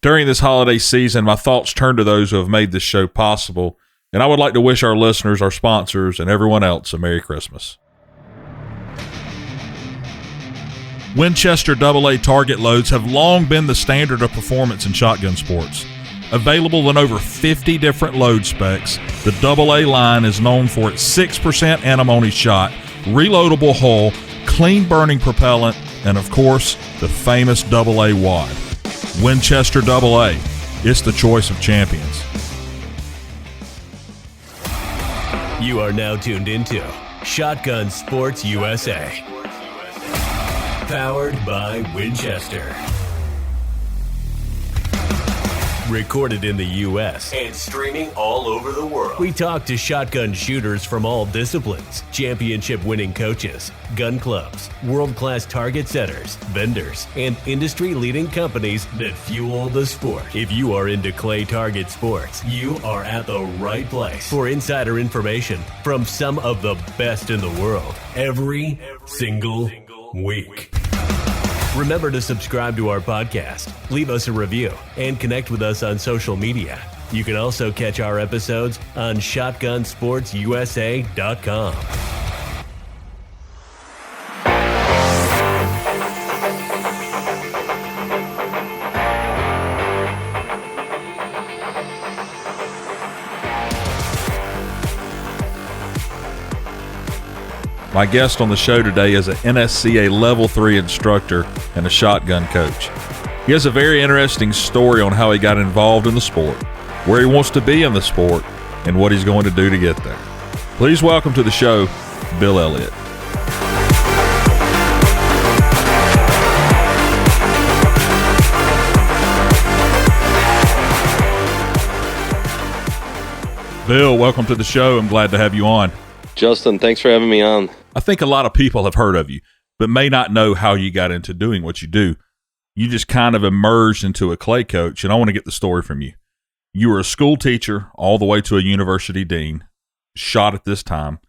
During this holiday season, my thoughts turn to those who have made this show possible, and I would like to wish our listeners, our sponsors, and everyone else a Merry Christmas. Winchester AA target loads have long been the standard of performance in shotgun sports. Available in over 50 different load specs, the AA line is known for its 6% antimony shot, reloadable hull, clean burning propellant, and of course, the famous AA wad. Winchester AA, it's the choice of champions. You are now tuned into Shotgun Sports USA. Powered by Winchester. Recorded in the U.S. and streaming all over the world. We talk to shotgun shooters from all disciplines, championship-winning coaches, gun clubs, world-class target setters, vendors, and industry-leading companies that fuel the sport. If you are into clay target sports, you are at the right place for insider information from some of the best in the world every single week. Remember to subscribe to our podcast, leave us a review, and connect with us on social media. You can also catch our episodes on shotgunsportsusa.com. My guest on the show today is an NSCA Level 3 instructor and a shotgun coach. He has a very interesting story on how he got involved in the sport, where he wants to be in the sport, and what he's going to do to get there. Please welcome to the show, Bill Elliott. Bill, welcome to the show. I'm glad to have you on. Justin, thanks for having me on. I think a lot of people have heard of you, but may not know how you got into doing what you do. You just kind of emerged into a clay coach, and I want to get the story from you. You were a school teacher all the way to a university dean, shot at this time.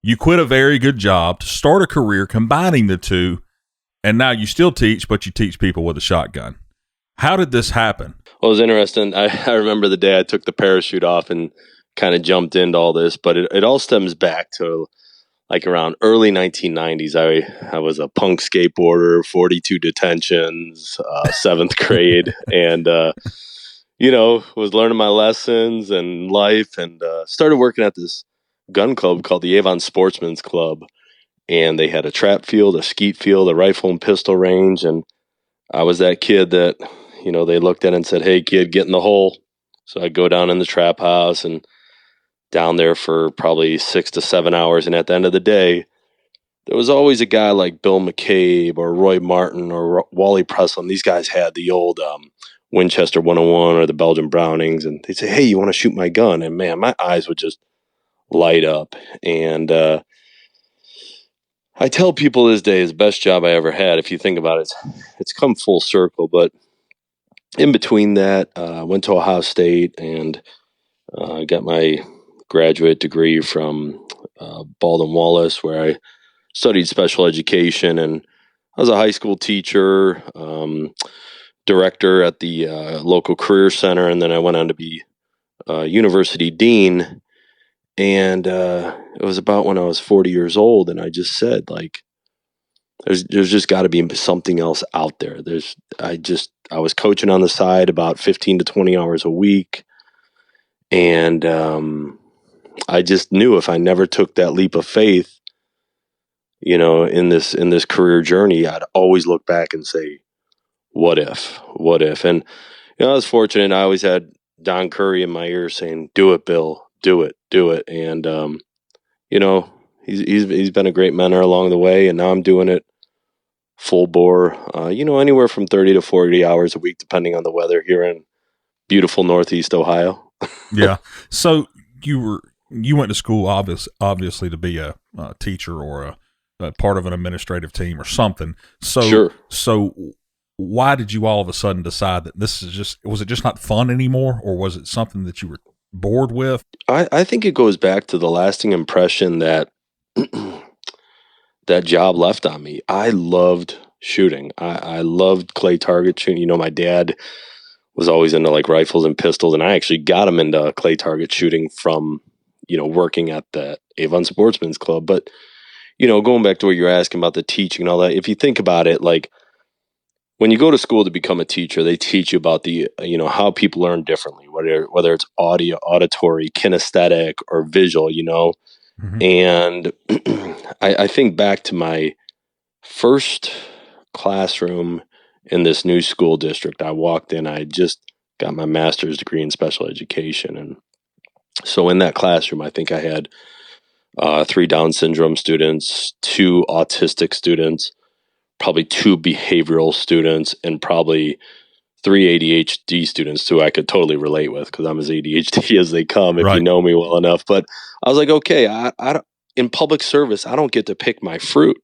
You quit a very good job to start a career combining the two, and now you still teach, but you teach people with a shotgun. How did this happen? Well, it was interesting. I remember the day I took the parachute off and kind of jumped into all this, but it all stems back to like around early 1990s. I was a punk skateboarder, 42 detentions, 7th grade, and was learning my lessons and life, and started working at this gun club called the Avon Sportsman's Club, and they had a trap field, a skeet field, a rifle and pistol range, and I was that kid that they looked at and said, "Hey kid, get in the hole." So I'd go down in the trap house and down there for probably 6 to 7 hours. And at the end of the day, there was always a guy like Bill McCabe or Roy Martin or Wally Presslin. These guys had the old Winchester 101 or the Belgian Brownings. And they'd say, "Hey, you want to shoot my gun?" And man, my eyes would just light up. And I tell people this day is the best job I ever had. If you think about it, it's come full circle. But in between that, I went to Ohio State and got my graduate degree from Baldwin Wallace, where I studied special education, and I was a high school teacher, director at the local career center, and then I went on to be university dean. And it was about when I was 40 years old, and I just said, like, there's just got to be something else out there. I was coaching on the side about 15 to 20 hours a week, and I just knew if I never took that leap of faith, in this career journey, I'd always look back and say, what if? And I was fortunate. I always had Don Curry in my ear saying, "Do it, Bill, do it." And he's been a great mentor along the way, and now I'm doing it full bore. Anywhere from 30 to 40 hours a week, depending on the weather here in beautiful Northeast Ohio. Yeah. So you went to school obviously to be a teacher or a part of an administrative team or something. So Sure. So why did you all of a sudden decide that was it just not fun anymore, or was it something that you were bored with? I think it goes back to the lasting impression that that job left on me. I loved shooting. I loved clay target shooting. My dad was always into like rifles and pistols, and I actually got him into clay target shooting from, working at the Avon Sportsman's Club. But, going back to what you're asking about the teaching and all that, if you think about it, like when you go to school to become a teacher, they teach you about the, how people learn differently, whether it's auditory, kinesthetic, or visual, Mm-hmm. And I think back to my first classroom in this new school district. I walked in, I just got my master's degree in special education. And so in that classroom, I think I had 3 Down syndrome students, 2 autistic students, probably 2 behavioral students, and probably 3 ADHD students who I could totally relate with because I'm as ADHD as they come if Right. you know me well enough. But I was like, okay, I don't, in public service, I don't get to pick my fruit.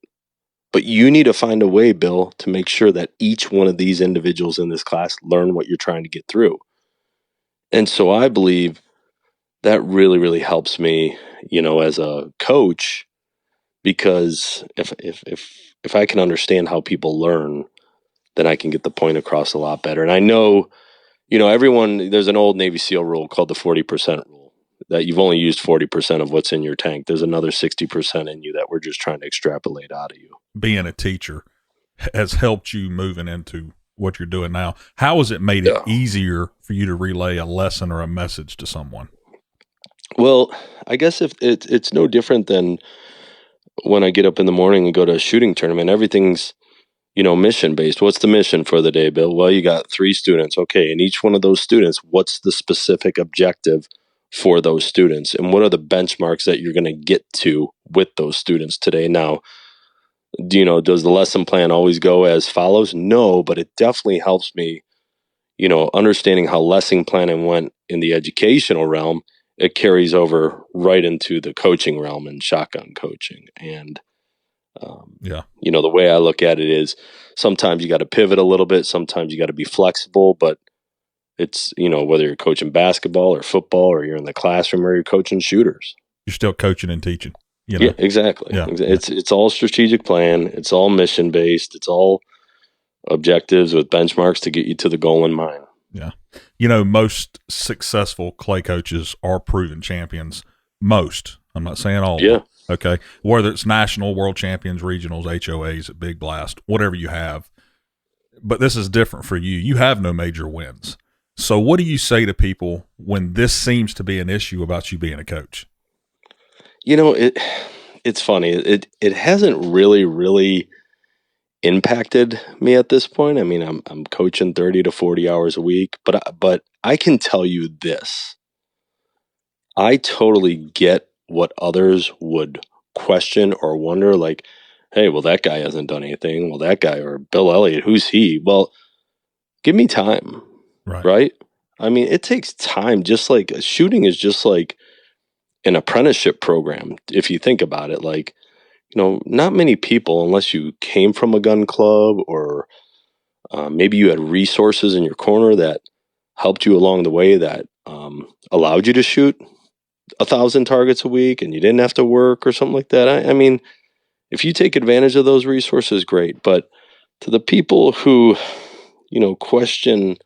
But you need to find a way, Bill, to make sure that each one of these individuals in this class learn what you're trying to get through. And so I believe that really, really helps me, as a coach, because if I can understand how people learn, then I can get the point across a lot better. And I know, everyone, there's an old Navy SEAL rule called the 40% rule, that you've only used 40% of what's in your tank. There's another 60% in you that we're just trying to extrapolate out of you. Being a teacher has helped you moving into what you're doing now. How has it made it easier for you to relay a lesson or a message to someone? Well, I guess if it's no different than when I get up in the morning and go to a shooting tournament. Everything's, mission based. What's the mission for the day, Bill? Well, you got 3 students. Okay. And each one of those students, what's the specific objective for those students? And what are the benchmarks that you're going to get to with those students today? Now, does the lesson plan always go as follows? No, but it definitely helps me, understanding how lesson planning went in the educational realm. It carries over right into the coaching realm and shotgun coaching. And, the way I look at it is sometimes you got to pivot a little bit. Sometimes you got to be flexible, but it's, whether you're coaching basketball or football or you're in the classroom or you're coaching shooters. You're still coaching and teaching. Yeah, exactly. Yeah. It's all strategic plan. It's all mission based. It's all objectives with benchmarks to get you to the goal in mind. Yeah. Most successful clay coaches are proven champions. Most. I'm not saying all. Yeah. Okay. Whether it's national, world champions, regionals, HOAs, at Big Blast, whatever you have. But this is different for you. You have no major wins. So what do you say to people when this seems to be an issue about you being a coach? It's funny. It hasn't really impacted me at this point. I mean, I'm coaching 30 to 40 hours a week, but I can tell you this. I totally get what others would question or wonder, like, hey, well, that guy hasn't done anything. Well, that guy, or Bill Elliott, who's he? Well, give me time, right? I mean, it takes time. Just like shooting is just like an apprenticeship program. If you think about it, like, not many people, unless you came from a gun club or maybe you had resources in your corner that helped you along the way, that allowed you to shoot 1,000 targets a week and you didn't have to work or something like that. I mean, if you take advantage of those resources, great. But to the people who, question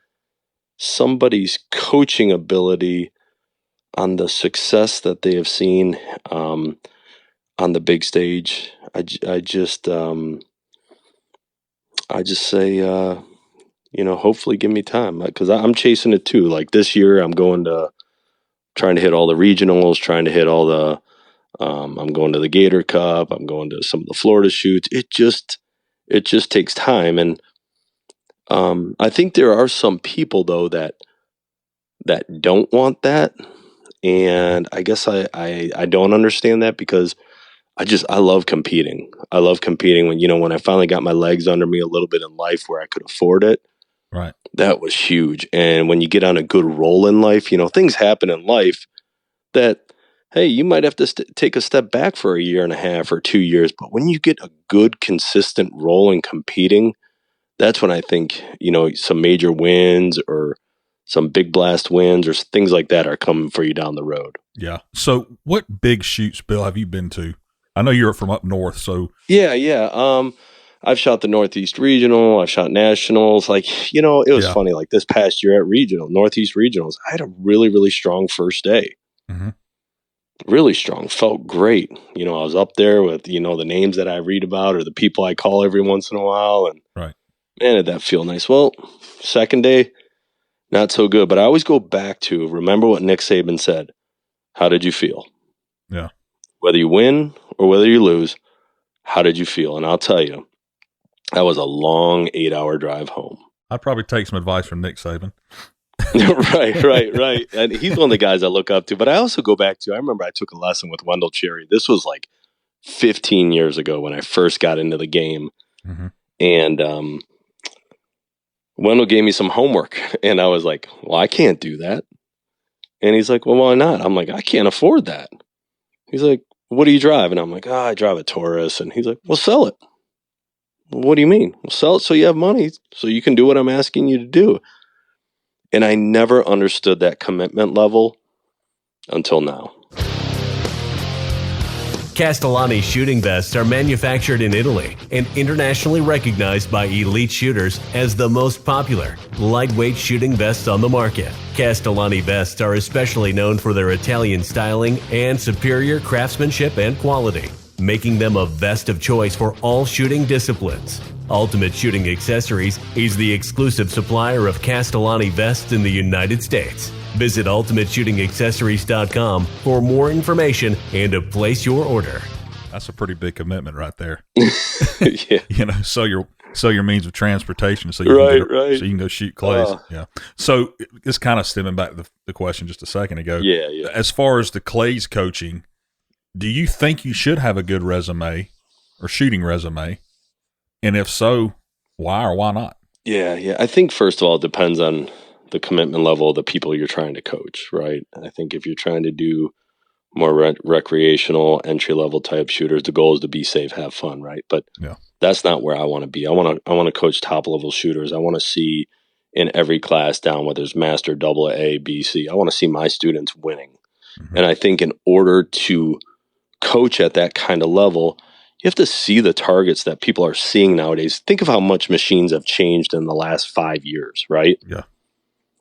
somebody's coaching ability on the success that they have seen on the big stage, I just say, hopefully give me time, because I'm chasing it too. Like this year, I'm trying to hit all the regionals, trying to hit all the, I'm going to the Gator Cup. I'm going to some of the Florida shoots. It just takes time. And I think there are some people though that don't want that. And I guess I don't understand that, because I love competing. I love competing when I finally got my legs under me a little bit in life where I could afford it. Right. That was huge. And when you get on a good roll in life, things happen in life that, hey, you might have to take a step back for a year and a half or 2 years. But when you get a good, consistent roll in competing, that's when I think, some major wins or some big blast wins or things like that are coming for you down the road. Yeah. So what big shoots, Bill, have you been to? I know you're from up north, so. Yeah. I've shot the Northeast Regional. I've shot Nationals. Like, it was funny. Like this past year at Regional, Northeast Regionals, I had a really, really strong first day. Mm-hmm. Really strong. Felt great. I was up there with, the names that I read about or the people I call every once in a while. And right. Man, did that feel nice. Well, second day, not so good. But I always go back to, remember what Nick Saban said. How did you feel? Yeah. Whether you win or whether you lose, how did you feel? And I'll tell you, that was a long 8-hour drive home. I'd probably take some advice from Nick Saban. Right. And he's one of the guys I look up to. But I also go back to, I remember I took a lesson with Wendell Cherry. This was like 15 years ago when I first got into the game. Mm-hmm. And Wendell gave me some homework. And I was like, well, I can't do that. And he's like, well, why not? I'm like, I can't afford that. He's like, what do you drive? And I'm like, I drive a Taurus. And he's like, well, sell it. What do you mean? Well, sell it so you have money so you can do what I'm asking you to do. And I never understood that commitment level until now. Castellani shooting vests are manufactured in Italy and internationally recognized by elite shooters as the most popular, lightweight shooting vests on the market. Castellani vests are especially known for their Italian styling and superior craftsmanship and quality, making them a vest of choice for all shooting disciplines. Ultimate Shooting Accessories is the exclusive supplier of Castellani vests in the United States. Visit ultimateshootingaccessories.com for more information and to place your order. That's a pretty big commitment right there. Yeah. Sell your means of transportation so you can go shoot clays. Yeah. So it's kind of stemming back to the question just a second ago. Yeah. As far as the clays coaching, do you think you should have a good resume or shooting resume? And if so, why or why not? Yeah. I think, first of all, it depends on the commitment level of the people you're trying to coach, right? I think if you're trying to do more recreational, entry-level type shooters, the goal is to be safe, have fun, right? But that's not where I want to be. I want to coach top-level shooters. I want to see in every class down, whether it's master, double A, B, C, I want to see my students winning. Mm-hmm. And I think in order to coach at that kind of level, you have to see the targets that people are seeing nowadays. Think of how much machines have changed in the last 5 years, right? Yeah.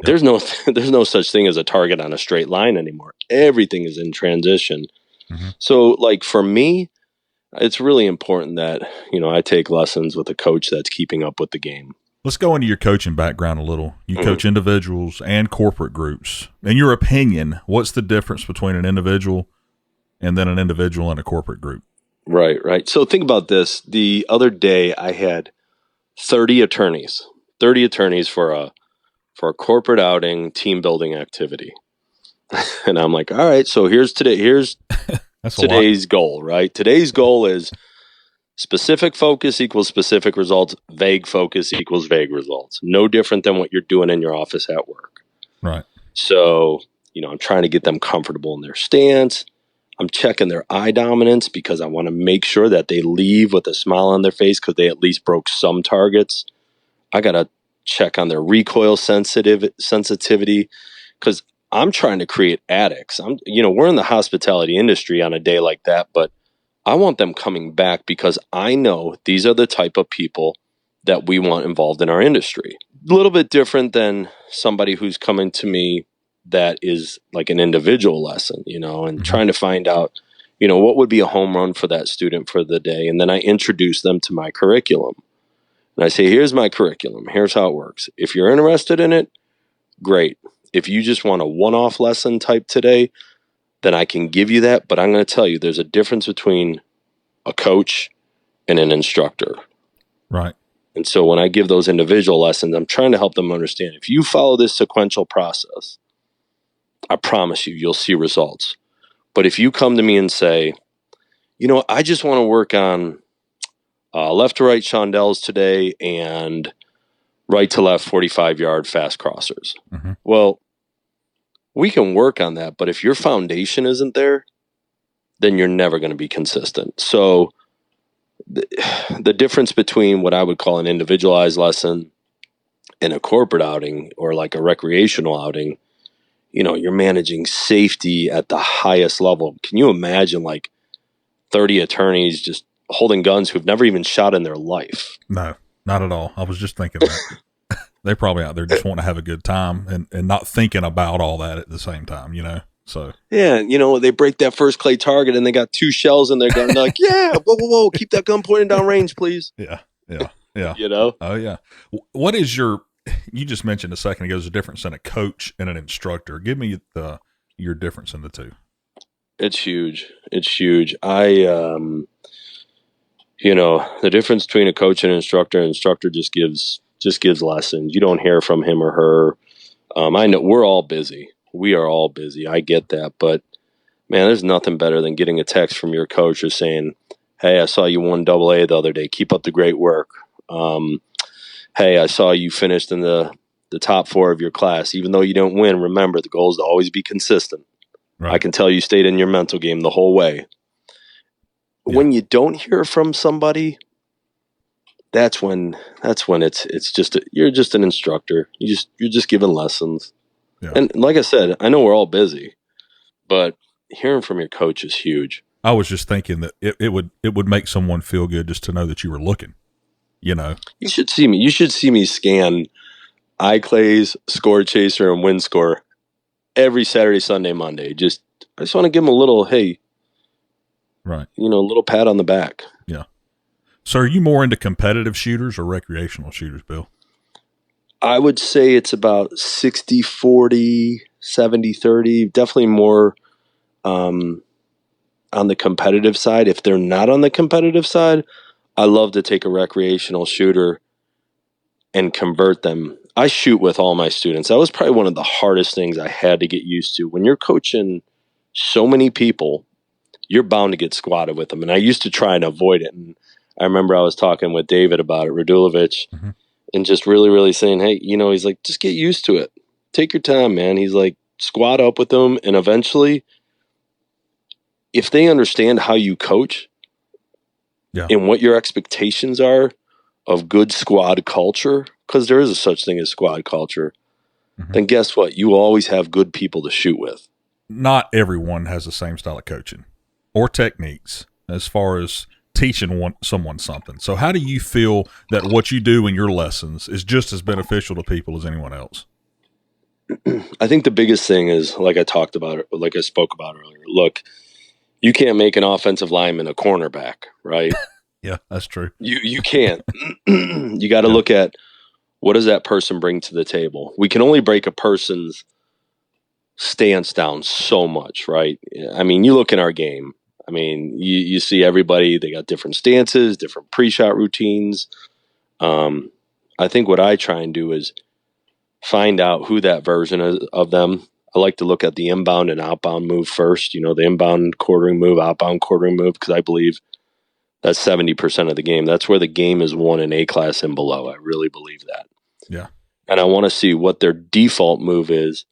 There's no such thing as a target on a straight line anymore. Everything is in transition. Mm-hmm. So, like, for me, it's really important that, I take lessons with a coach that's keeping up with the game. Let's go into your coaching background a little. You coach individuals and corporate groups. In your opinion, what's the difference between an individual and then an individual and a corporate group? Right. So think about this. The other day I had 30 attorneys for a corporate outing, team building activity. And I'm like, all right, so here's today's goal, right? Today's goal is specific focus equals specific results, vague focus equals vague results. No different than what you're doing in your office at work. Right. So, I'm trying to get them comfortable in their stance. I'm checking their eye dominance because I want to make sure that they leave with a smile on their face because they at least broke some targets. I got to check on their recoil sensitivity because I'm trying to create addicts. We're in the hospitality industry on a day like that, but I want them coming back because I know these are the type of people that we want involved in our industry. A little bit different than somebody who's coming to me that is like an individual lesson, and trying to find out, what would be a home run for that student for the day. And then I introduce them to my curriculum. And I say, here's my curriculum. Here's how it works. If you're interested in it, great. If you just want a one-off lesson type today, then I can give you that. But I'm going to tell you, there's a difference between a coach and an instructor. Right. And so when I give those individual lessons, I'm trying to help them understand, if you follow this sequential process, I promise you'll see results. But if you come to me and say, I just want to work on left to right chandelles today and right to left 45-yard fast crossers. Mm-hmm. Well, we can work on that. But if your foundation isn't there, then you're never going to be consistent. So the difference between what I would call an individualized lesson and a corporate outing or like a recreational outing, you're managing safety at the highest level. Can you imagine like 30 attorneys just holding guns who've never even shot in their life. No, not at all. I was just thinking that. They're probably out there just wanting to have a good time and not thinking about all that at the same time, So yeah, they break that first clay target and they got 2 shells in their gun. They're like, yeah, whoa, keep that gun pointed down range, please. Yeah. Oh yeah. What is you just mentioned a second ago, there's a difference in a coach and an instructor. Give me your difference in the two. It's huge. The difference between a coach and an instructor just gives lessons. You don't hear from him or her. I know we're all busy. We are all busy. I get that. But, man, there's nothing better than getting a text from your coach or saying, hey, I saw you won AA the other day. Keep up the great work. Hey, I saw you finished in the top 4 of your class. Even though you don't win, remember, the goal is to always be consistent. Right. I can tell you stayed in your mental game the whole way. Yeah. When you don't hear from somebody, that's when it's just you're just an instructor. You're just giving lessons. Yeah. And like I said, I know we're all busy, but hearing from your coach is huge. I was just thinking that it would make someone feel good just to know that you were looking. You should see me. You should see me scan iClays, Score Chaser, and Win Score every Saturday, Sunday, Monday. I just want to give them a little, hey, right? A little pat on the back. Yeah. So, are you more into competitive shooters or recreational shooters, Bill? I would say it's about 60-40, 70-30. Definitely more on the competitive side. If they're not on the competitive side, I love to take a recreational shooter and convert them. I shoot with all my students. That was probably one of the hardest things I had to get used to. When you're coaching so many people, you're bound to get squatted with them. And I used to try and avoid it. And I remember I was talking with David about it, Radulovic, mm-hmm. and just really, really saying, hey, he's like, just get used to it. Take your time, man. He's like, squat up with them. And eventually, if they understand how you coach and what your expectations are of good squad culture, because there is a such thing as squad culture, mm-hmm. then guess what? You always have good people to shoot with. Not everyone has the same style of coaching or techniques as far as teaching someone something. So how do you feel that what you do in your lessons is just as beneficial to people as anyone else? I think the biggest thing is, like I spoke about earlier, look, you can't make an offensive lineman a cornerback, right? Yeah, that's true. You can't. You got to look at, what does that person bring to the table? We can only break a person's stance down so much, right? I mean, you look in our game. I mean, you see everybody, they got different stances, different pre-shot routines. I think what I try and do is find out who that version of them. I like to look at the inbound and outbound move first, the inbound quartering move, outbound quartering move, because I believe that's 70% of the game. That's where the game is won in A class and below. I really believe that. Yeah. And I want to see what their default move is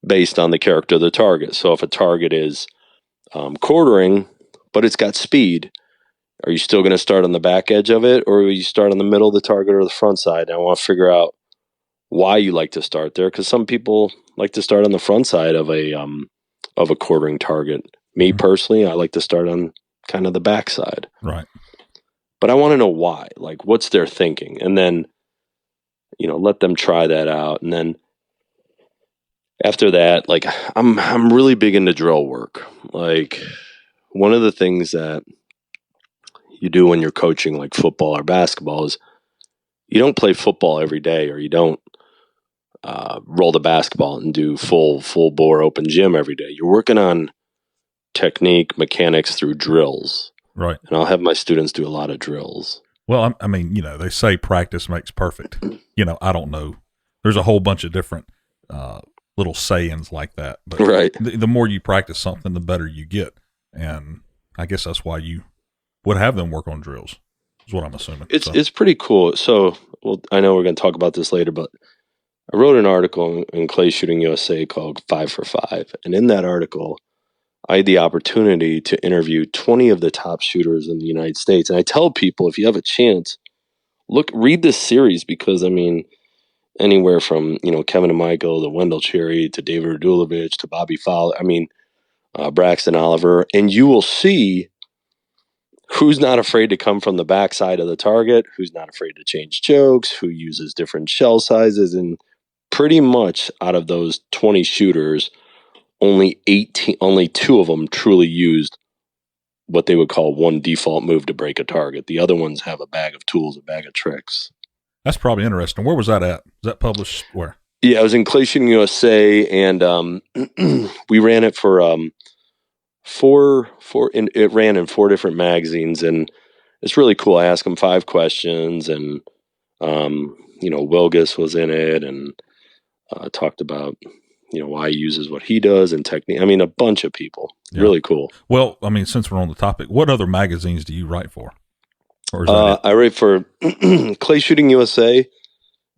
based on the character of the target. So if a target is quartering, but it's got speed, are you still going to start on the back edge of it, or will you start on the middle of the target or the front side? And I want to figure out why you like to start there, because some people like to start on the front side of a quartering target. Me mm-hmm. personally, I like to start on kind of the back side. Right. But I want to know why, like what's their thinking, and then let them try that out. And then after that, like I'm really big into drill work. Like one of the things that you do when you're coaching like football or basketball is you don't play football every day, or you don't roll the basketball and do full bore open gym every day. You're working on technique, mechanics through drills. Right. And I'll have my students do a lot of drills. Well, I mean, they say practice makes perfect. I don't know. There's a whole bunch of different little sayings like that. But right. The more you practice something, the better you get. And I guess that's why you would have them work on drills, is what I'm assuming. It's pretty cool. So, I know we're going to talk about this later, but I wrote an article in Clay Shooting USA called 5 for 5. And in that article, I had the opportunity to interview 20 of the top shooters in the United States. And I tell people, if you have a chance, read this series, because, I mean, anywhere from, Kevin and Michael to Wendell Cherry to David Radulovic to Bobby Fowler, Braxton Oliver, and you will see who's not afraid to come from the backside of the target, who's not afraid to change chokes, who uses different shell sizes. And pretty much out of those 20 shooters, only 2 of them truly used what they would call one default move to break a target. The other ones have a bag of tools, a bag of tricks. That's probably interesting. Where was that at? Was that published where? Yeah, it was in Clay Shooting USA, and we ran it for it ran in 4 different magazines, and it's really cool. I asked him 5 questions, and Wilgus was in it, and talked about why he uses what he does and technique. I mean, a bunch of people. Yeah. Really cool. Well, I mean, since we're on the topic, what other magazines do you write for? Or is that I write for Clay Shooting USA,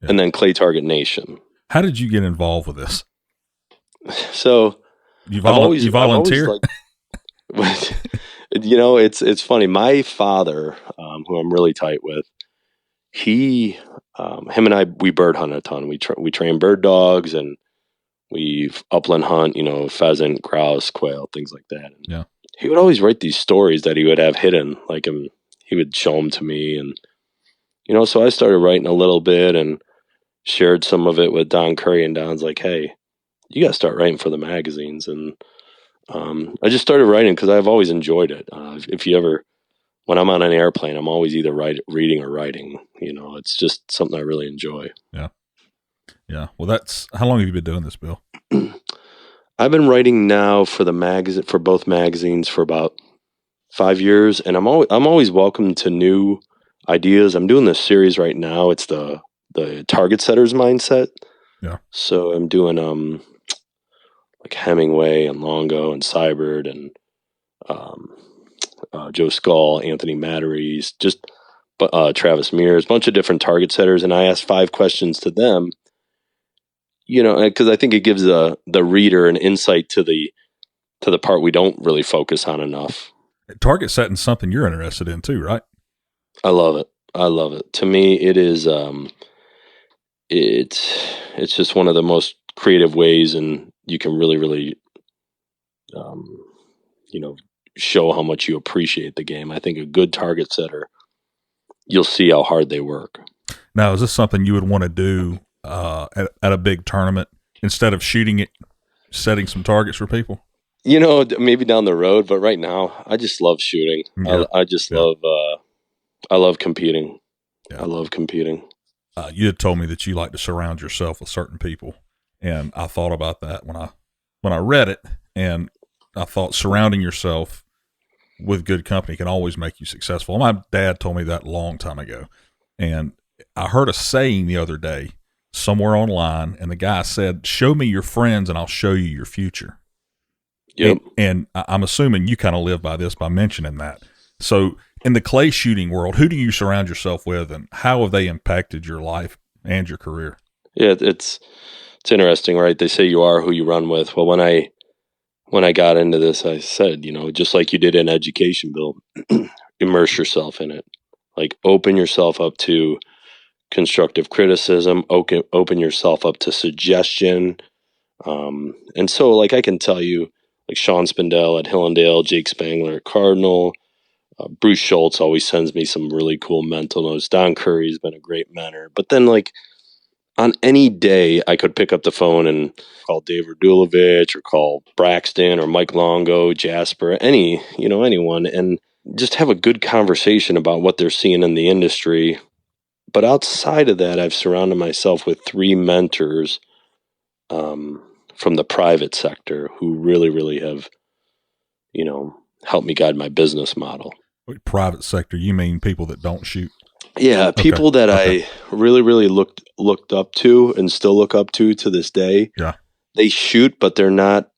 and then Clay Target Nation. How did you get involved with this? So you volunteer? It's funny. My father, who I'm really tight with, him and I, we bird hunt a ton. We train bird dogs, and we upland hunt, pheasant, grouse, quail, things like that. And yeah. He would always write these stories that he would have hidden, he would show them to me. And, so I started writing a little bit and shared some of it with Don Curry, and Don's like, hey, you got to start writing for the magazines. And I just started writing because I've always enjoyed it. When I'm on an airplane, I'm always either reading or writing. It's just something I really enjoy. Yeah. Yeah. Well, how long have you been doing this, Bill? I've been writing now for both magazines for about 5 years, and I'm always welcome to new ideas. I'm doing this series right now. It's the target setter's mindset. Yeah. So I'm doing like Hemingway and Longo and Seibert and Joe Skull, Anthony Matteries, just Travis Mears, a bunch of different target setters, and I asked 5 questions to them. Because I think it gives the reader an insight to the part we don't really focus on enough. Target setting is something you're interested in too, right? I love it. To me, it is. It's just one of the most creative ways, and you can really, really, show how much you appreciate the game. I think a good target setter, you'll see how hard they work. Now, is this something you would want to do at a big tournament instead of shooting it, setting some targets for people? Maybe down the road, but right now, I just love shooting. Yeah. I love competing. Yeah. I love competing. You had told me that you like to surround yourself with certain people, and I thought about that when I read it, and I thought surrounding yourself with good company can always make you successful. My dad told me that a long time ago, and I heard a saying the other day somewhere online, and the guy said, "Show me your friends, and I'll show you your future." Yep. And I'm assuming you kind of live by this by mentioning that. So in the clay shooting world, who do you surround yourself with, and how have they impacted your life and your career? Yeah, it's interesting, right? They say you are who you run with. Well, when I got into this, I said, just like you did in education, Bill, immerse yourself in it. Like, open yourself up to constructive criticism, open yourself up to suggestion. And so, I can tell you, Sean Spindell at Hillendale, Jake Spangler at Cardinal, Bruce Schultz always sends me some really cool mental notes. Don Curry's been a great mentor. But then, on any day, I could pick up the phone and call Dave Radulovich or call Braxton or Mike Longo, Jasper, anyone, and just have a good conversation about what they're seeing in the industry. But outside of that, I've surrounded myself with 3 mentors from the private sector who really, really have, helped me guide my business model. Private sector, you mean people that don't shoot? Yeah, people that I really, really looked up to and still look up to this day. Yeah, they shoot, but they're not,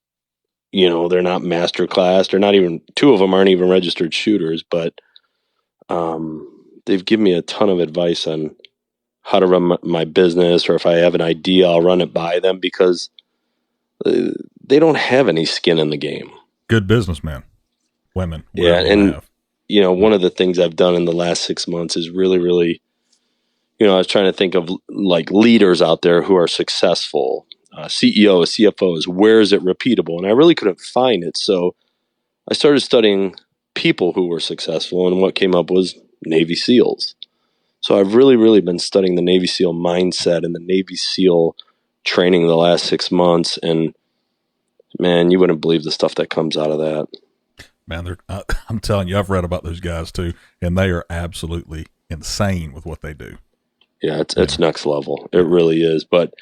they're not master class. They're not even, 2 of them aren't even registered shooters, but they've given me a ton of advice on how to run my business, or if I have an idea, I'll run it by them because they don't have any skin in the game. Good businessmen, women. Yeah, and one of the things I've done in the last 6 months is really, really, I was trying to think of leaders out there who are successful, CEOs, CFOs. Where is it repeatable? And I really couldn't find it. So I started studying people who were successful, and what came up was Navy SEALs. So I've really, really been studying the Navy SEAL mindset and the Navy SEAL training the last 6 months. And man, you wouldn't believe the stuff that comes out of that. Man, I'm telling you, I've read about those guys too, and they are absolutely insane with what they do. Yeah, it's next level. It really is. But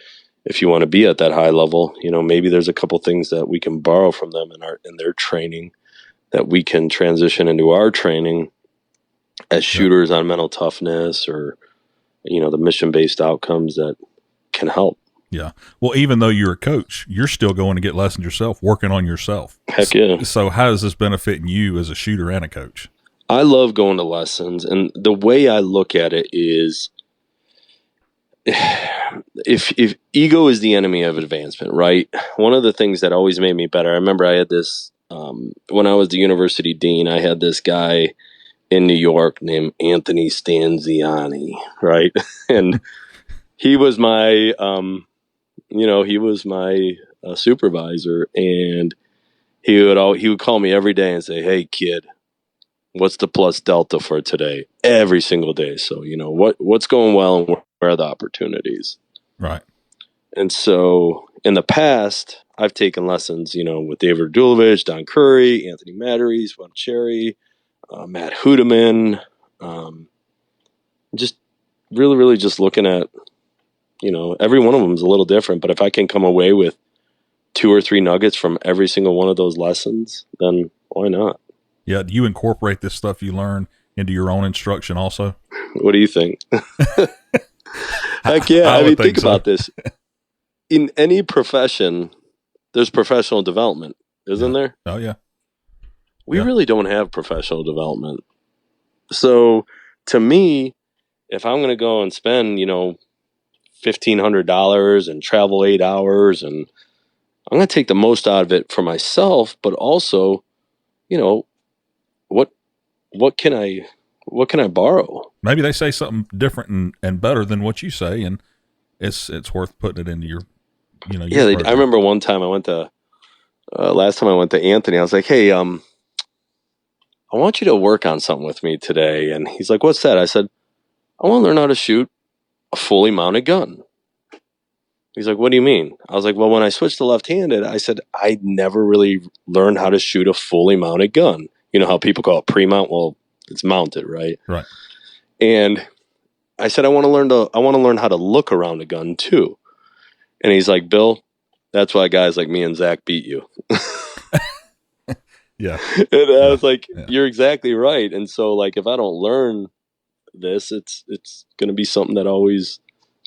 if you want to be at that high level, maybe there's a couple things that we can borrow from them in their training that we can transition into our training as shooters on mental toughness or, the mission-based outcomes that can help. Yeah. Well, even though you're a coach, you're still going to get lessons yourself, working on yourself. Heck yeah. So how is this benefiting you as a shooter and a coach? I love going to lessons. And the way I look at it is if ego is the enemy of advancement, right? One of the things that always made me better, I remember I had this, when I was the university dean, I had this guy in New York named Anthony Stanziani, right? And he was my, supervisor, and he would call me every day and say, "Hey kid, what's the plus delta for today?" Every single day. So, what's going well and where are the opportunities? Right. And so in the past, I've taken lessons, with David Radulovich, Don Curry, Anthony Matteries, Juan Cherry, Matt Hudeman, just really, really just looking at, every one of them is a little different. But if I can come away with 2 or 3 nuggets from every single one of those lessons, then why not? Yeah. Do you incorporate this stuff you learn into your own instruction also? What do you think? Heck yeah. I mean, think about this. In any profession, there's professional development, isn't there? Oh, yeah. We really don't have professional development. So to me, if I'm going to go and spend, $1,500 and travel 8 hours, and I'm going to take the most out of it for myself, but also, what can I borrow? Maybe they say something different and better than what you say, and it's worth putting it into your, Yeah, I remember one time last time I went to Anthony, I was like, "Hey, I want you to work on something with me today." And he's like, "What's that?" I said, "I want to learn how to shoot a fully mounted gun." He's like, "What do you mean?" I was like, "Well, when I switched to left-handed, I said, I never really learned how to shoot a fully mounted gun. You know how people call it pre-mount? Well, it's mounted, right?" Right. And I said, I want to learn how to look around a gun too. And he's like, "Bill, that's why guys like me and Zach beat you." Yeah. And I was like, "You're exactly right." And so, like, if I don't learn this, it's going to be something that always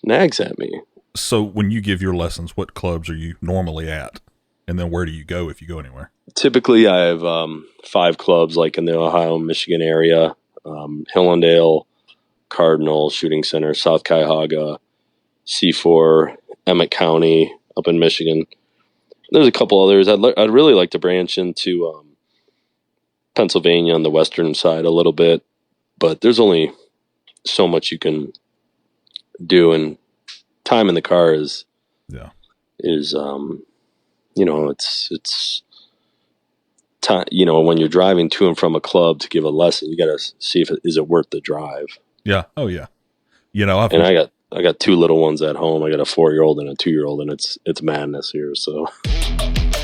nags at me. So when you give your lessons, what clubs are you normally at? And then where do you go if you go anywhere? Typically, I have 5 clubs, like in the Ohio, Michigan area: Hillendale, Cardinal, Shooting Center, South Cuyahoga, C4, Emmett County up in Michigan. There's a couple others. I'd really like to branch into Pennsylvania on the western side a little bit, but there's only so much you can do, and time in the car is it's time. When you're driving to and from a club to give a lesson, you got to see if is it worth the drive. Yeah. Oh yeah. I got 2 little ones at home. I got a 4-year-old and a 2-year-old, and it's madness here. So,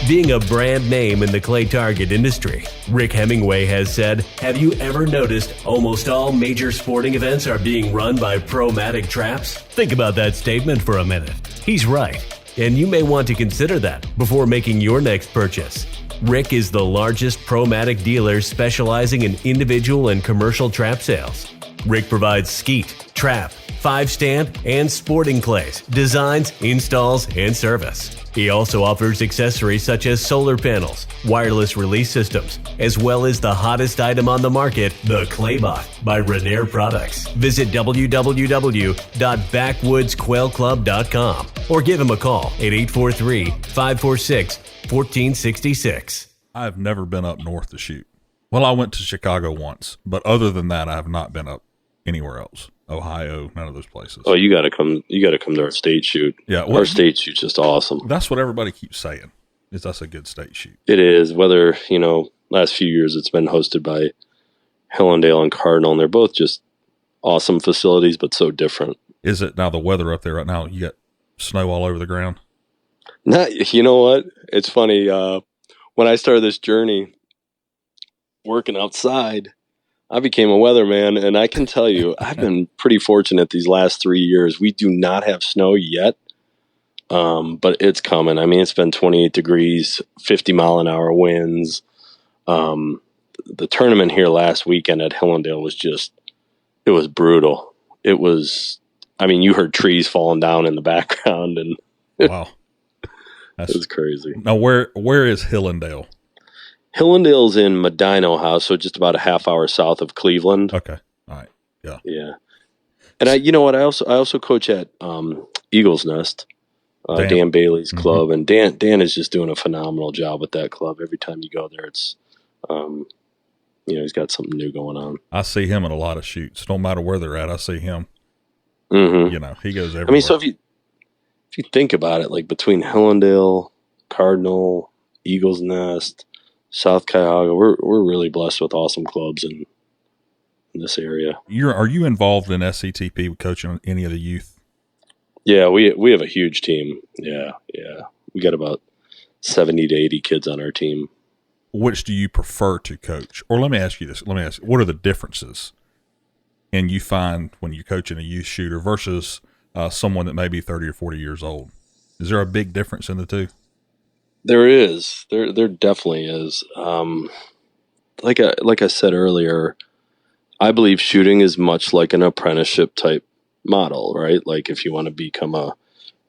being a brand name in the clay target industry, Rick Hemingway has said, "Have you ever noticed almost all major sporting events are being run by Promatic traps?" Think about that statement for a minute. He's right. And you may want to consider that before making your next purchase. Rick is the largest Promatic dealer specializing in individual and commercial trap sales. Rick provides skeet, trap, 5-stand, and sporting clays, designs, installs, and service. He also offers accessories such as solar panels, wireless release systems, as well as the hottest item on the market, the Claybot by Renair Products. Visit www.backwoodsquailclub.com or give him a call at 843-546-1466. I've never been up north to shoot. Well, I went to Chicago once, but other than that, I have not been up anywhere else. Ohio, none of those places. Oh, you got to come to our state shoot. Yeah, our state shoot's just awesome. That's what everybody keeps saying. That's a good state shoot. It is. Whether last few years it's been hosted by Hillendale and Cardinal, and they're both just awesome facilities, but so different. Is it now the weather up there right now? You got snow all over the ground? You know what? It's funny. When I started this journey working outside, I became a weatherman, and I can tell you, I've been pretty fortunate these last 3 years. We do not have snow yet, but it's coming. I mean, it's been 28 degrees, 50-mile-an-hour winds. The tournament here last weekend at Hillendale was it was brutal. It was, I mean, you heard trees falling down in the background, and wow. It was crazy. Now, where is Hillendale? Hillendale's in Medina, Ohio, so just about a half hour south of Cleveland. Okay, all right, yeah, yeah. And you know what? I also coach at Eagles Nest, Dan Bailey's club, and Dan is just doing a phenomenal job with that club. Every time you go there, it's he's got something new going on. I see him at a lot of shoots. No matter where they're at, I see him. Mm-hmm. He goes everywhere. I mean, so if you think about it, like between Hillendale, Cardinal, Eagles Nest, South Cuyahoga, we're really blessed with awesome clubs in this area. Are you involved in SCTP with coaching any of the youth? Yeah, we have a huge team. Yeah. We got about 70 to 80 kids on our team. Which do you prefer to coach? Or let me ask you this. What are the differences and you find when you're coaching a youth shooter versus someone that may be 30 or 40 years old? Is there a big difference in the two? There is. There definitely is. Like I said earlier, I believe shooting is much like an apprenticeship type model, right? Like if you want to become a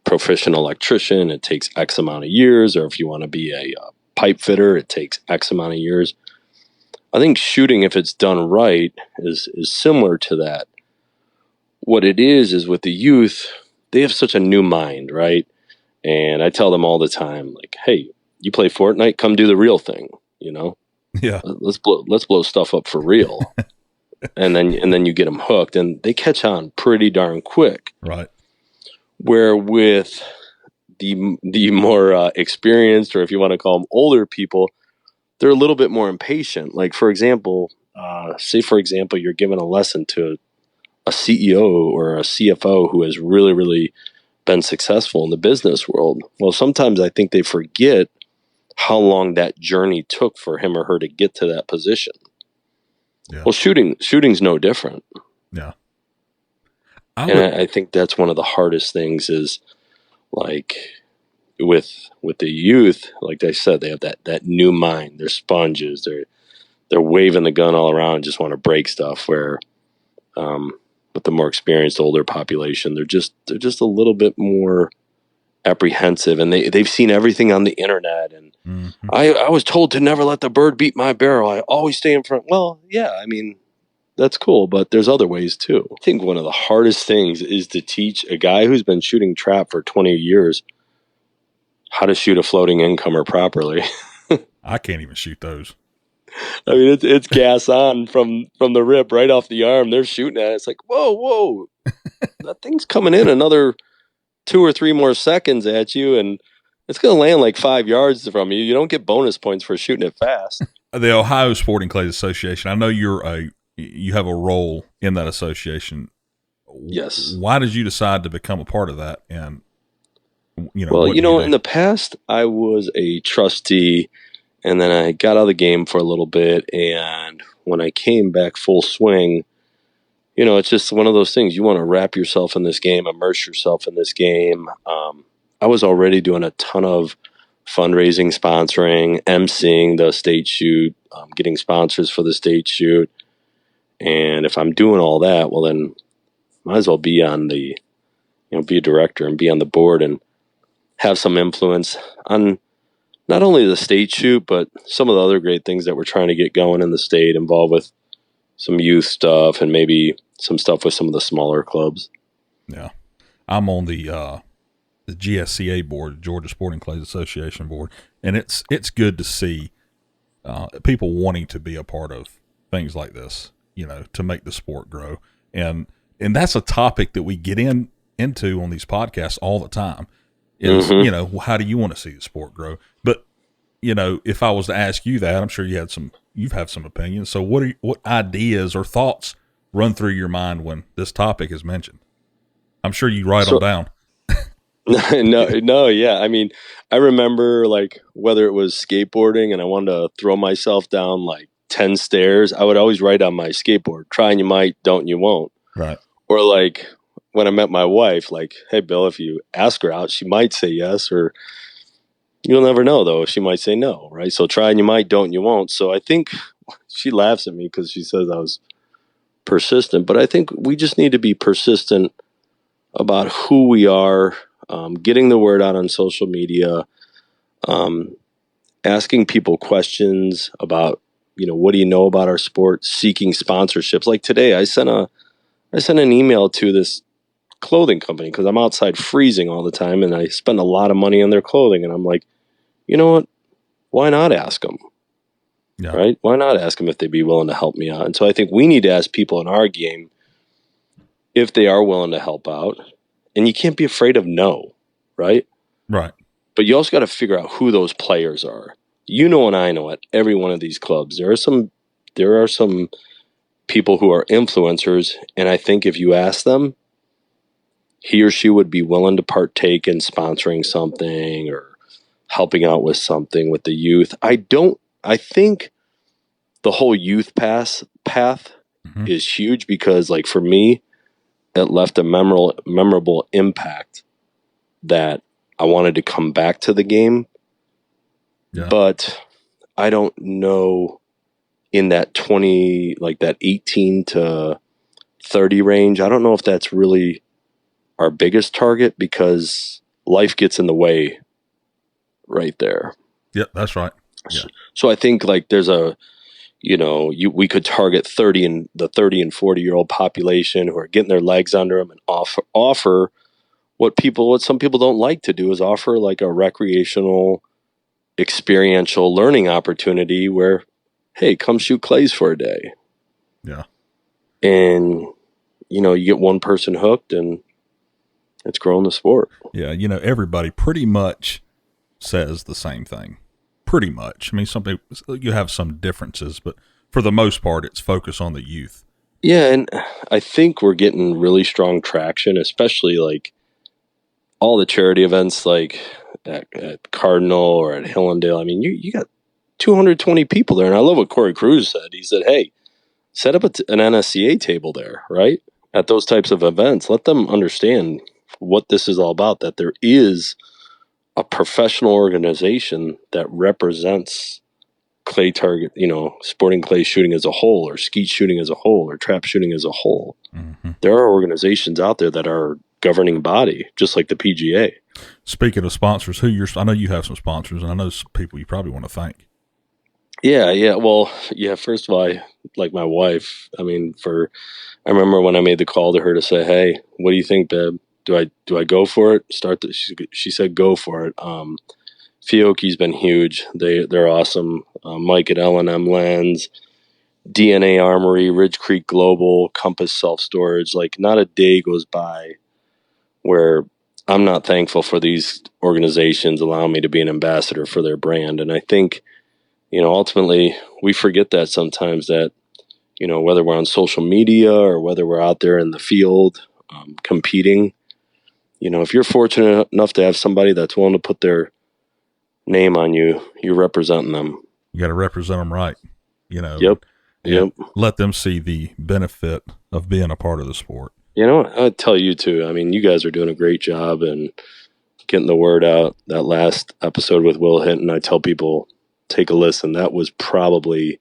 proficient electrician, it takes X amount of years, or if you want to be a pipe fitter, it takes X amount of years. I think shooting, if it's done right, is similar to that. What it is with the youth, they have such a new mind, right? And I tell them all the time, like, hey, you play Fortnite, come do the real thing, Yeah. Let's blow stuff up for real. and then you get them hooked, and they catch on pretty darn quick. Right. Where with the more experienced, or if you want to call them older people, they're a little bit more impatient. Like, for example, you're giving a lesson to a CEO or a CFO who has really, really been successful in the business world. Well, sometimes I think they forget how long that journey took for him or her to get to that position. Yeah. Well, shooting's no different. Yeah. I think that's one of the hardest things is, like, with the youth, like I said, they have that new mind. They're sponges. They're waving the gun all around and just want to break stuff, where with the more experienced older population, they're just a little bit more apprehensive, and they've seen everything on the internet. And I was told to never let the bird beat my barrel. I always stay in front. Well, yeah, I mean, that's cool, but there's other ways too. I think one of the hardest things is to teach a guy who's been shooting trap for 20 years how to shoot a floating incomer properly. I can't even shoot those. I mean, it's gas on from the rip right off the arm. They're shooting at it. It's like, whoa, that thing's coming in another 2 or 3 more seconds at you, and it's going to land like 5 yards from you. You don't get bonus points for shooting it fast. The Ohio Sporting Clays Association, I know you have a role in that association. Yes. Why did you decide to become a part of that? And in the past, I was a trustee, and then I got out of the game for a little bit. And when I came back full swing, it's just one of those things. You want to wrap yourself in this game, immerse yourself in this game. I was already doing a ton of fundraising, sponsoring, emceeing the state shoot, getting sponsors for the state shoot. And if I'm doing all that, well, then might as well be on be a director and be on the board and have some influence on not only the state shoot, but some of the other great things that we're trying to get going in the state, involved with some youth stuff and maybe some stuff with some of the smaller clubs. Yeah. I'm on the GSCA board, Georgia Sporting Clays Association board, and it's good to see people wanting to be a part of things like this, to make the sport grow. And that's a topic that we get into on these podcasts all the time is, how do you want to see the sport grow? But, if I was to ask you that, I'm sure you've had some opinions. So what ideas or thoughts run through your mind when this topic is mentioned? I'm sure you write them down. No, yeah. I mean, I remember like whether it was skateboarding and I wanted to throw myself down like 10 stairs, I would always write on my skateboard, try and you might, don't you won't. Right. Or like when I met my wife, like, hey, Bill, if you ask her out, she might say yes, or you'll never know though. She might say no, right? So try and you might, don't you won't. So I think she laughs at me because she says I was persistent, but I think we just need to be persistent about who we are, getting the word out on social media, asking people questions about, what do you know about our sport, seeking sponsorships. Like today, I sent an email to this clothing company because I'm outside freezing all the time and I spend a lot of money on their clothing. And I'm like, you know what? Why not ask them? Yeah. Right? Why not ask them if they'd be willing to help me out? And so I think we need to ask people in our game if they are willing to help out. And you can't be afraid of no, right? Right. But you also got to figure out who those players are. And I know at every one of these clubs, there are some people who are influencers, and I think if you ask them, he or she would be willing to partake in sponsoring something or helping out with something with the youth. I think the whole youth path is huge because, like, for me, it left a memorable impact that I wanted to come back to the game. Yeah. But I don't know in that 18 to 30 range, I don't know if that's really our biggest target because life gets in the way right there. Yep, that's right. Yeah. So I think like there's we could target 30 and 40-year-old population who are getting their legs under them and offer what some people don't like to do is offer like a recreational experiential learning opportunity where, hey, come shoot clays for a day. Yeah. And, you get one person hooked and it's growing the sport. Yeah. Everybody pretty much says the same thing. Pretty much. I mean, some people, you have some differences, but for the most part, it's focused on the youth. Yeah. And I think we're getting really strong traction, especially like all the charity events like at Cardinal or at Hillendale. I mean, you got 220 people there. And I love what Corey Cruz said. He said, hey, set up an NSCA table there, right? At those types of events, let them understand what this is all about, that there is a professional organization that represents clay target, sporting clay shooting as a whole, or skeet shooting as a whole, or trap shooting as a whole. Mm-hmm. There are organizations out there that are governing body, just like the PGA. Speaking of sponsors, I know you have some sponsors, and I know some people you probably want to thank. Yeah. Well, yeah, first of all, like my wife, I remember when I made the call to her to say, hey, what do you think, babe? Do I go for it? She said, go for it. Fiocchi's been huge. They're awesome. Mike at L&M Lens, DNA Armory, Ridge Creek Global, Compass Self Storage. Like not a day goes by where I'm not thankful for these organizations allowing me to be an ambassador for their brand. And I think, ultimately we forget that sometimes that, whether we're on social media or whether we're out there in the field competing, if you're fortunate enough to have somebody that's willing to put their name on you, you're representing them. You got to represent them right, Yep. Let them see the benefit of being a part of the sport. I'd tell you too. I mean, you guys are doing a great job and getting the word out. That last episode with Will Hinton, I tell people, take a listen. That was probably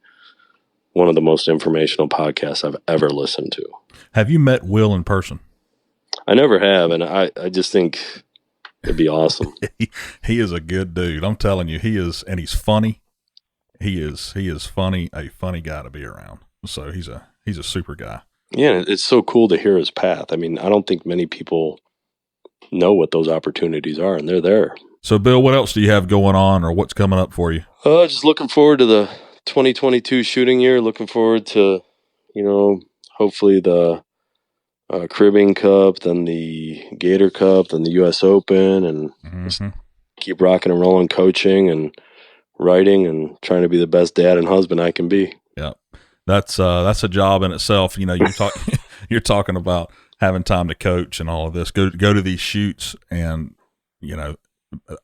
one of the most informational podcasts I've ever listened to. Have you met Will in person? I never have, and I just think it'd be awesome. He is a good dude. I'm telling you, he is, and he's funny. He is funny, a funny guy to be around. So he's a super guy. Yeah, it's so cool to hear his path. I mean, I don't think many people know what those opportunities are, and they're there. So, Bill, what else do you have going on, or what's coming up for you? Just looking forward to the 2022 shooting year. Looking forward to, hopefully the Caribbean Cup, then the Gator Cup, then the U.S. Open, and keep rocking and rolling coaching and writing and trying to be the best dad and husband I can be. Yeah. That's a job in itself. You know, you're talking about having time to coach and all of this, go to these shoots, and, you know,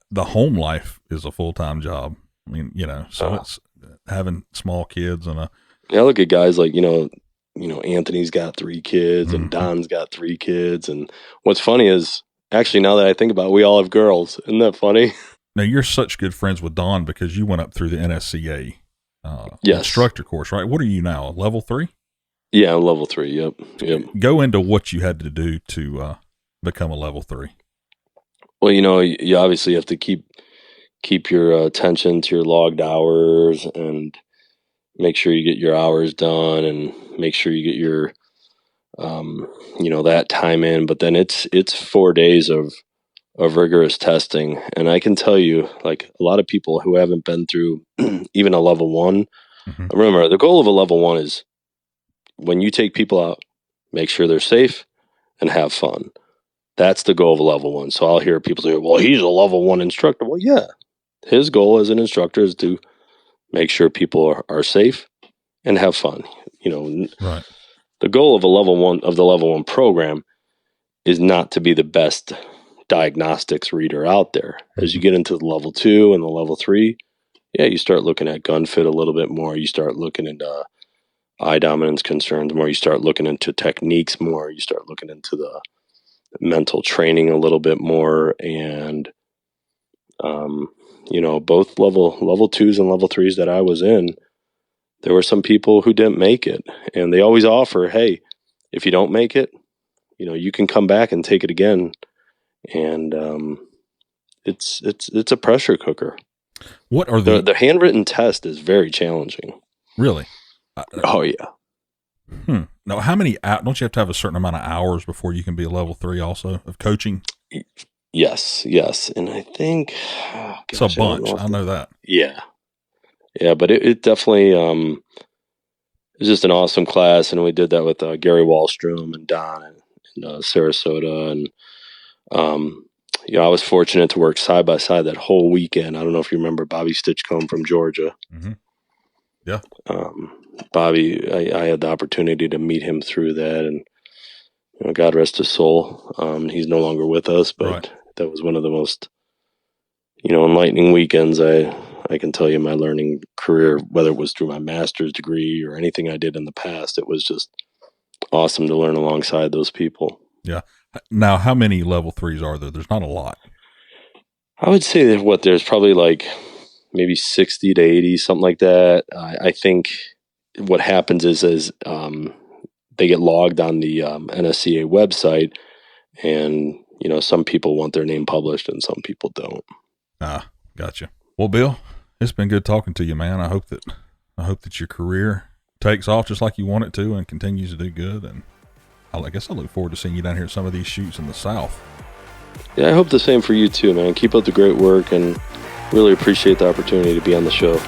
the home life is a full-time job. I mean, you know, so it's having small kids and I look at guys like, you know, Anthony's got 3 kids and Don's got 3 kids. And what's funny is, actually, now that I think about it, we all have girls. Isn't that funny? Now, you're such good friends with Don because you went up through the NSCA yes. instructor course, right? What are you now, level 3? Yeah, I'm level 3. Yep. Go into what you had to do to become a level 3. Well, you know, you obviously have to keep your attention to your logged hours and make sure you get your hours done and make sure you get your, you know, that time in. But then it's 4 days of rigorous testing. And I can tell you, like, a lot of people who haven't been through even a level 1, remember, the goal of a level 1 is when you take people out, make sure they're safe and have fun. That's the goal of a level 1. So I'll hear people say, well, he's a level 1 instructor. Well, yeah, his goal as an instructor is to make sure people are safe and have fun. You know, right. The goal of the level 1 program is not to be the best diagnostics reader out there. As you get into the level 2 and the level 3, yeah, you start looking at gun fit a little bit more. You start looking into eye dominance concerns more. You start looking into techniques more. You start looking into the mental training a little bit more. And, you know, both level 2s and level 3s that I was in, there were some people who didn't make it. And they always offer, hey, if you don't make it, you know, you can come back and take it again. And it's a pressure cooker. What are the handwritten test is very challenging. Really? Oh yeah. Now, how many don't you have to have a certain amount of hours before you can be a level 3 also of coaching? Yes. And I think it's a bunch. I know that. Yeah, but it definitely it was just an awesome class, and we did that with Gary Wallstrom and Don and Sarasota, and you know, I was fortunate to work side by side that whole weekend. I don't know if you remember Bobby Stitchcomb from Georgia. Yeah. Bobby, I had the opportunity to meet him through that, and, you know, God rest his soul. He's no longer with us, but that was one of the most, you know, enlightening weekends I can tell you in my learning career, whether it was through my master's degree or anything I did in the past. It was just awesome to learn alongside those people. Yeah. Now, how many level 3s are there? There's not a lot. I would say that there's probably like maybe 60 to 80, something like that. I think what happens is they get logged on the NSCA website, and, you know, some people want their name published and some people don't. Gotcha. Well, Bill, it's been good talking to you, man. I hope that your career takes off just like you want it to and continues to do good. And I guess I look forward to seeing you down here at some of these shoots in the South. Yeah, I hope the same for you too, man. Keep up the great work, and really appreciate the opportunity to be on the show.